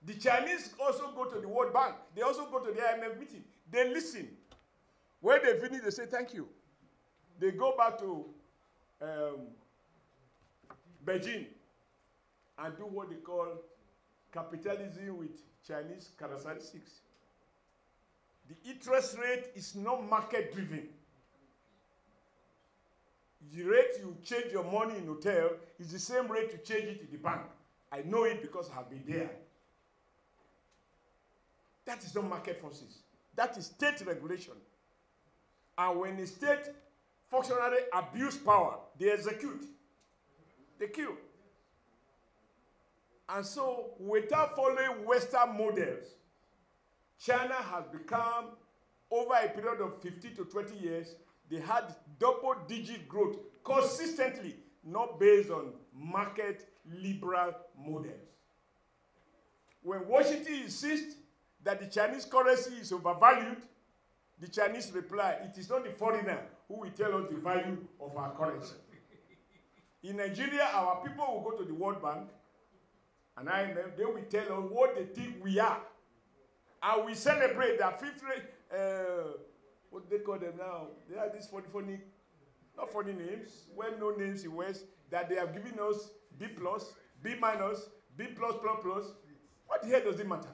The Chinese also go to the World Bank. They also go to the IMF meeting. They listen. When they finish, they say thank you. They go back to Beijing and do what they call capitalism with Chinese characteristics. The interest rate is not market driven. The rate you change your money in hotel is the same rate you change it in the bank. I know it because I have been there. That is not market forces. That is state regulation. And when a state functionary abuse power, they execute. They kill. And so, without following Western models, China has become, over a period of 15 to 20 years, they had double-digit growth consistently, not based on market liberal models. When Washington insists that the Chinese currency is overvalued, the Chinese reply, it is not the foreigner who will tell us the value of our currency. In Nigeria, our people will go to the World Bank and IMF, they will tell us what they think we are. And we celebrate that fifth rate, what do they call them now? They have these funny, not funny names, well-known names in West, that they have given us B+, B-, B+++. What the hell does it matter?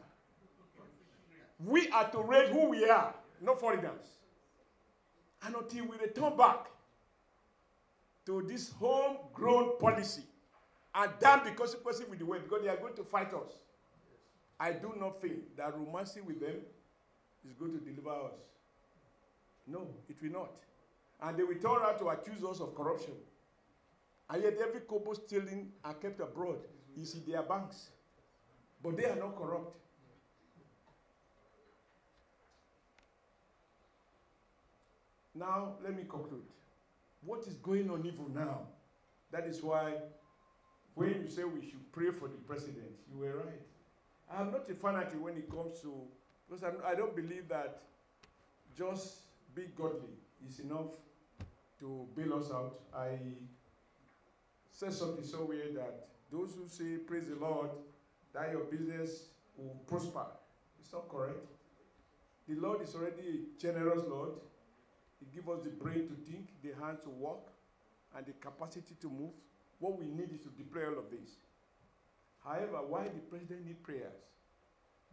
We are to rate who we are, not foreigners. And until we return back to this homegrown policy and damn the consequences with the way, because they are going to fight us, I do not think that romancing with them is going to deliver us. No, it will not. And they will turn around to accuse us of corruption. And yet every kobo stealing and kept abroad is in their banks. But they are not corrupt. Now, let me conclude. What is going on evil now? That is why when you say we should pray for the president, you were right. I am not a fanatic when it comes to, because I don't believe that just being godly is enough to bail us out. I said something so weird that those who say, praise the Lord, that your business will prosper. It's not correct. The Lord is already a generous Lord. He gives us the brain to think, the hands to walk, and the capacity to move. What we need is to deploy all of this. However, why the president needs prayers?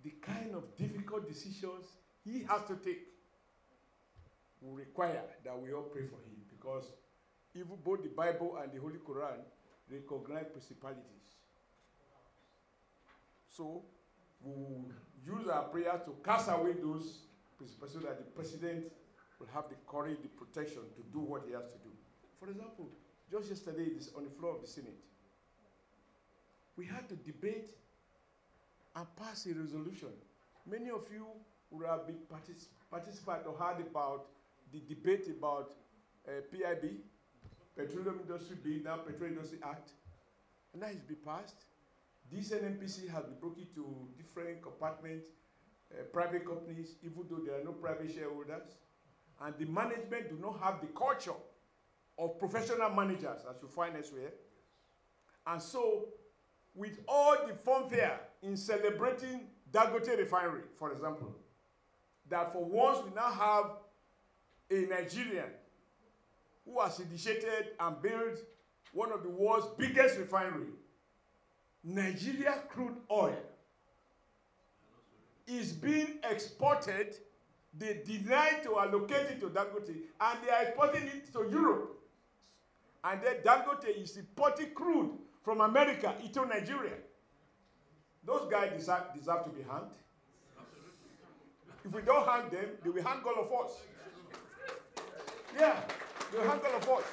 The kind of difficult decisions he has to take will require that we all pray for him, because even both the Bible and the Holy Quran recognize principalities. So we will use our prayers to cast away those principalities so that the president will have the courage, the protection to do what he has to do. For example, just yesterday, on the floor of the Senate, we had to debate and pass a resolution. Many of you would have been participant or heard about the debate about PIB, Petroleum Industry Bill, now Petroleum Industry Act, and that has been passed. This NNPC has been broken to different compartments, private companies, even though there are no private shareholders, and the management do not have the culture of professional managers, as you find elsewhere. And so, with all the fanfare in celebrating Dangote refinery, for example, that for once we now have a Nigerian who has initiated and built one of the world's biggest refinery. Nigeria crude oil is being exported. They deny to allocate it to Dangote, and they are exporting it to Europe. And then Dangote is importing crude from America into Nigeria. Those guys deserve to be hanged. If we don't hang them, they will hang all of us. Yeah, they will hang all of us.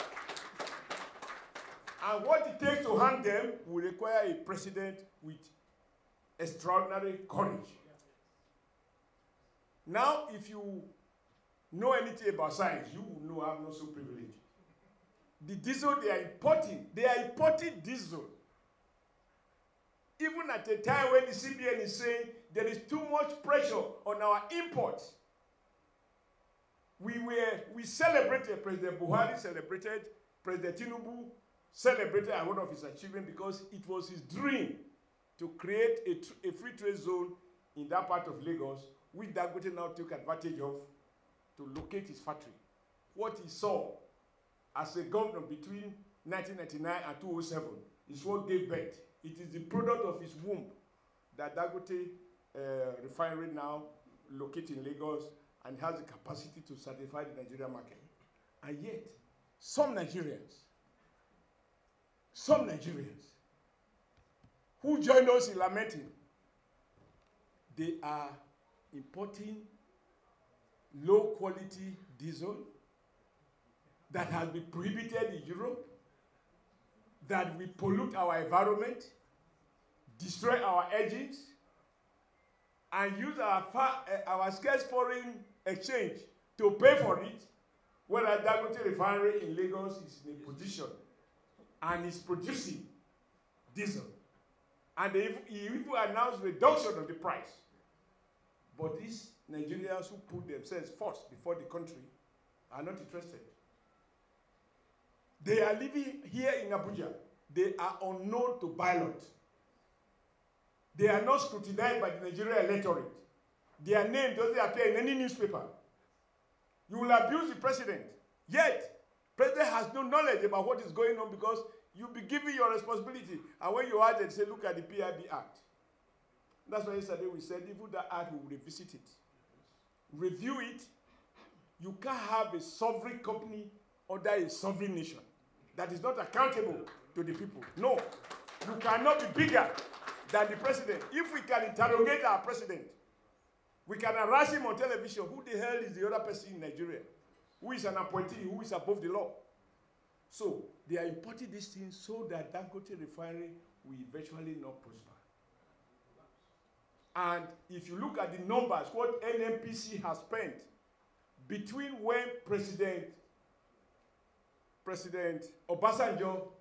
And what it takes to hang them will require a president with extraordinary courage. Now, if you know anything about science, you will know I'm not so privileged. The diesel they are importing diesel. Even at a time when the CBN is saying there is too much pressure on our imports. We celebrated, President Buhari celebrated, President Tinubu celebrated one of his achievements because it was his dream to create a free trade zone in that part of Lagos, which Dangote now took advantage of to locate his factory. What he saw as a governor between 1999 and 2007 is what gave birth. It is the product of his womb that Dangote refinery now located in Lagos and has the capacity to satisfy the Nigerian market. And yet, some Nigerians who joined us in lamenting, they are importing low-quality diesel that has been prohibited in Europe, that will pollute our environment, destroy our engines, and use our scarce foreign exchange to pay for it, whereas Dangote refinery in Lagos is in a position and is producing diesel. And he even announced reduction of the price. But these Nigerians who put themselves first before the country are not interested. They are living here in Abuja. They are unknown to ballot. They are not scrutinized by the Nigerian electorate. Their name doesn't appear in any newspaper. You will abuse the president. Yet, the president has no knowledge about what is going on because you'll be given your responsibility. And when you add it, say, look at the PIB Act. That's why yesterday we said, even that act, we will revisit it. Review it. You can't have a sovereign company under a sovereign nation that is not accountable to the people. No. You cannot be bigger than the president. If we can interrogate our president, we can harass him on television. Who the hell is the other person in Nigeria? Who is an appointee? Who is above the law? So, they are importing these things so that Dangote refinery will eventually not prosper. And if you look at the numbers, what NNPC has spent between when President Obasanjo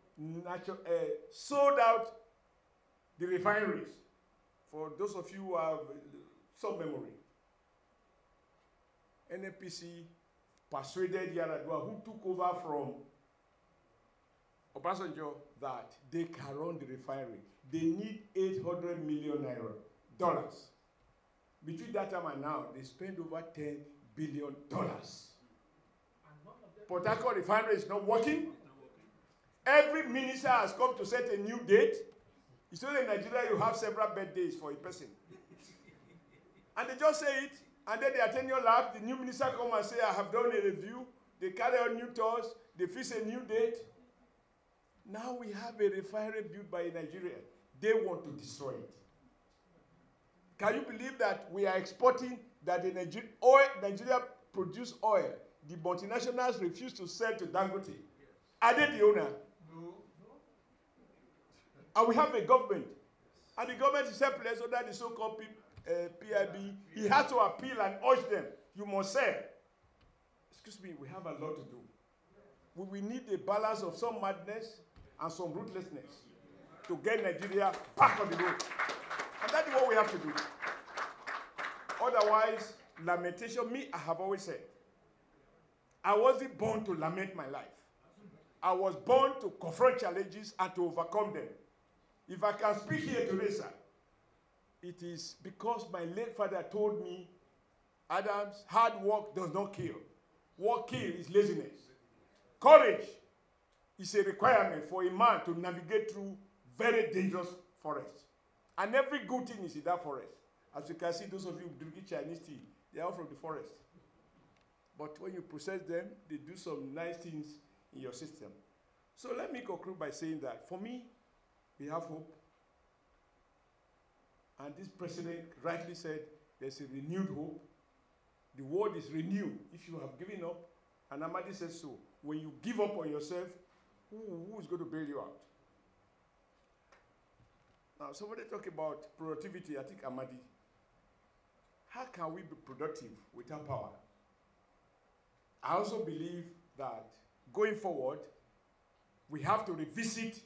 sold out the refineries, for those of you who have some memory, NNPC persuaded Yaradua, who took over from Obasanjo, that they can run the refinery. They need $800 million. Between that time and now, they spend over $10 billion. Port Harcourt refinery is not working. Every minister has come to set a new date. It's only in Nigeria you have several birthdays for a person. And they just say it, and then they attend your lab, the new minister come and say, I have done a review. They carry out new tours, they fix a new date. Now we have a refinery built by Nigeria. They want to destroy it. Can you believe that we are exporting, that the Nigeria produce oil? The multinationals refuse to sell to Dangote. Are they the owner? No. And we have a government. And the government is helpless under the so-called PIB. He has to appeal and urge them. You must sell. Excuse me, we have a lot to do. We need a balance of some madness and some ruthlessness to get Nigeria back on the road. And that is what we have to do. Otherwise, lamentation, I have always said, I wasn't born to lament my life. I was born to confront challenges and to overcome them. If I can speak here today, sir, it is because my late father told me, Adams, hard work does not kill. What kills is laziness. Courage is a requirement for a man to navigate through very dangerous forests. And every good thing is in that forest. As you can see, those of you drinking Chinese tea, they are all from the forest. But when you process them, they do some nice things in your system. So let me conclude by saying that, for me, we have hope. And this president rightly said there's a renewed hope. The world is renewed if you have given up. And Amadi says so. When you give up on yourself, who is going to bail you out? Now, somebody talk about productivity. I think Amadi. How can we be productive without power? I also believe that going forward, we have to revisit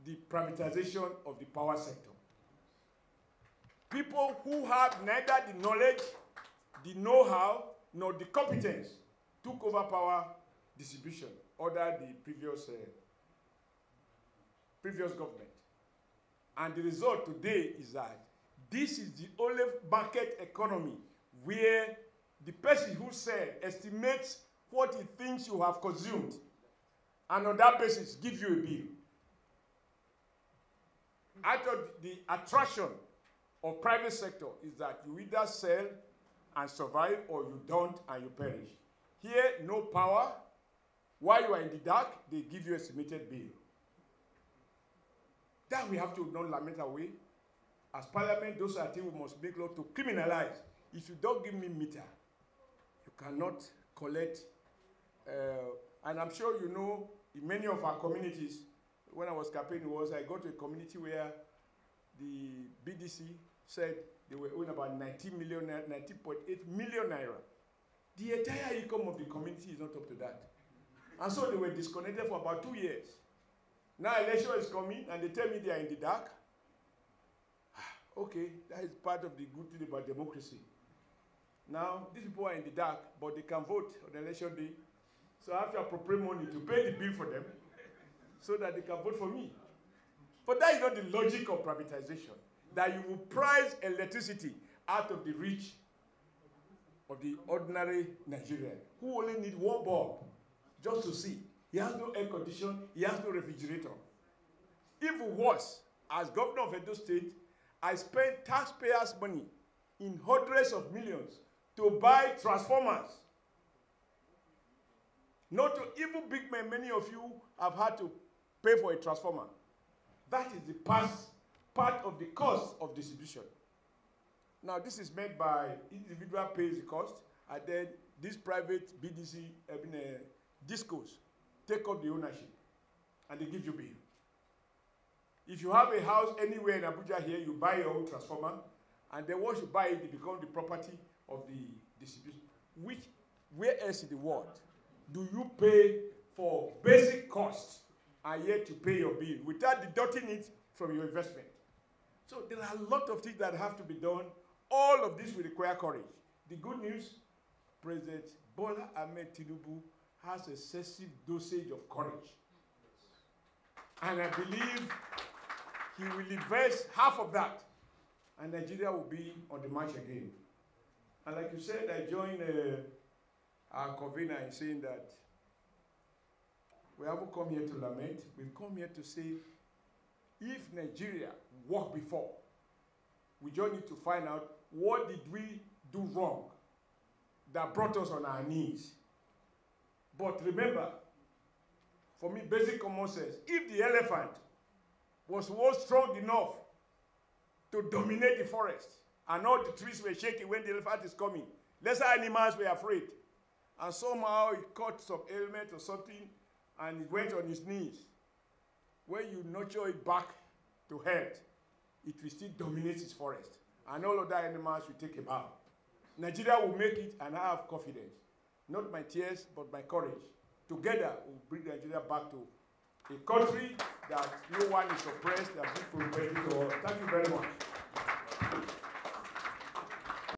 the privatization of the power sector. People who have neither the knowledge, the know-how, nor the competence took over power distribution under the previous government. And the result today is that this is the only market economy where the person who said estimates what he thinks you have consumed, and on that basis give you a bill. I thought the attraction of private sector is that you either sell and survive or you don't and you perish. Here, no power. While you are in the dark, they give you a estimated bill. That we have to not lament away. As parliament, those are things we must make law to criminalize. If you don't give me meter, you cannot collect. And I'm sure you know, in many of our communities, when I was campaigning, I got to a community where the BDC said they were owing about 19.8 million naira. The entire income of the community is not up to that. And so they were disconnected for about 2 years. Now election is coming, and they tell me they are in the dark. Okay, that is part of the good thing about democracy. Now, these people are in the dark, but they can vote on election day. So I have to appropriate money to pay the bill for them so that they can vote for me. But that is not the logic of privatization, that you will price electricity out of the reach of the ordinary Nigerian, who only need one bulb just to see. He has no air condition, he has no refrigerator. Even worse, as governor of Edo State, I spent taxpayers' money in hundreds of millions to buy transformers. Not to even big men, many of you have had to pay for a transformer. That is the part of the cost of distribution. Now, this is made by individual pays the cost, and then these private BDC, discos, take up the ownership, and they give you bill. If you have a house anywhere in Abuja here, you buy your own transformer, and then once you buy it, it becomes the property of the distribution. Where else in the world do you pay for basic costs and yet you pay your bill without deducting it from your investment? So there are a lot of things that have to be done. All of this will require courage. The good news, President Bola Ahmed Tinubu has excessive dosage of courage. And I believe he will invest half of that, and Nigeria will be on the march again. And like you said, I joined our convener in saying that we haven't come here to lament. We've come here to say, if Nigeria worked before, we just need to find out what did we do wrong that brought us on our knees. But remember, for me, basic common sense, if the elephant was strong enough to dominate the forest, and all the trees were shaking when the elephant is coming, lesser animals were afraid. And somehow he caught some ailment or something, and it went on his knees. When you nurture it back to health, it will still dominate his forest. And all other animals will take him out. Nigeria will make it, and I have confidence. Not my tears, but my courage. Together, we'll bring Nigeria back to a country that no one is oppressed, that people will benefit to all. Thank you very much.